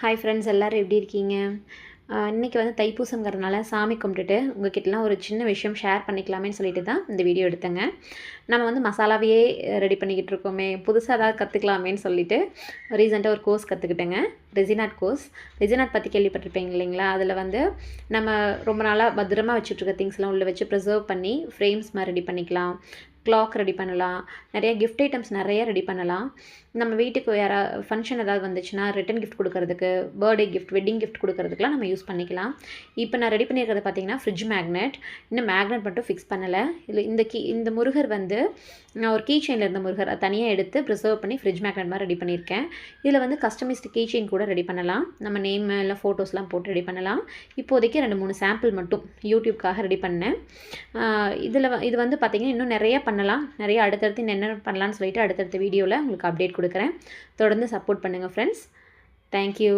Hi friends, எல்லோரும் எப்படி இருக்கீங்க? இன்றைக்கி வந்து தைப்பூசங்கிறதுனால சாமி கும்பிட்டுட்டு உங்ககிட்டலாம் ஒரு சின்ன விஷயம் ஷேர் பண்ணிக்கலாமேன்னு சொல்லிட்டு தான் இந்த வீடியோ எடுத்தேங்க. நம்ம வந்து மசாலாவையே ரெடி பண்ணிக்கிட்டு இருக்கோமே, புதுசாக ஏதாவது கற்றுக்கலாமேன்னு சொல்லிட்டு ரீசெண்டாக ஒரு கோர்ஸ் கற்றுக்கிட்டேங்க. ரெசினாட் கோர்ஸ். ரெசினாட் பற்றி கேள்விப்பட்டிருப்பீங்க இல்லைங்களா? அதில் வந்து நம்ம ரொம்ப நாளாக பத்திரமா வச்சுட்ருக்க திங்ஸ்லாம் உள்ளே வச்சு ப்ரிசர்வ் பண்ணி ஃப்ரேம்ஸ் மாதிரி ரெடி பண்ணிக்கலாம். கிளாக் ரெடி பண்ணலாம். நிறைய கிஃப்ட் ஐட்டம்ஸ் நிறைய ரெடி பண்ணலாம். நம்ம வீட்டுக்கு ஃபங்க்ஷன் ஏதாவது வந்துச்சுன்னா ரிட்டன் கிஃப்ட் கொடுக்கறதுக்கு, பர்த்டே கிஃப்ட், வெட்டிங் கிஃப்ட் கொடுக்கறதுக்குலாம் நம்ம யூஸ் பண்ணிக்கலாம். இப்போ நான் ரெடி பண்ணியிருக்கிறது பார்த்தீங்கன்னா ஃப்ரிட்ஜ் மேக்னெட். இன்னும் மேக்னெட் மட்டும் ஃபிக்ஸ் பண்ணலை. இதில் இந்த முருகர் வந்து நான் ஒரு கீ செயினில் இருந்த முருகர் அதை தனியாக எடுத்து ப்ரிசர்வ் பண்ணி ஃப்ரிட்ஜ் மேக்னெட் மாதிரி ரெடி பண்ணியிருக்கேன். இதில் வந்து கஸ்டமைஸ்டு கீ செயின் கூட ரெடி பண்ணலாம். நம்ம நேம் இல்லை ஃபோட்டோஸ்லாம் போட்டு ரெடி பண்ணலாம். இப்போதைக்கு 2-3 சாம்பிள் மட்டும் யூடியூப்காக ரெடி பண்ணேன். இது வந்து பார்த்திங்கன்னா இன்னும் நிறைய பண்ணலாம். நிறைய அடுத்தடுத்து என்னென்ன பண்ணலான்னு சொல்லிட்டு அடுத்தடுத்த வீடியோவில் உங்களுக்கு அப்டேட் கொடுக்குறேன். தொடர்ந்து சப்போர்ட் பண்ணுங்கள் ஃப்ரெண்ட்ஸ். தேங்க்யூ.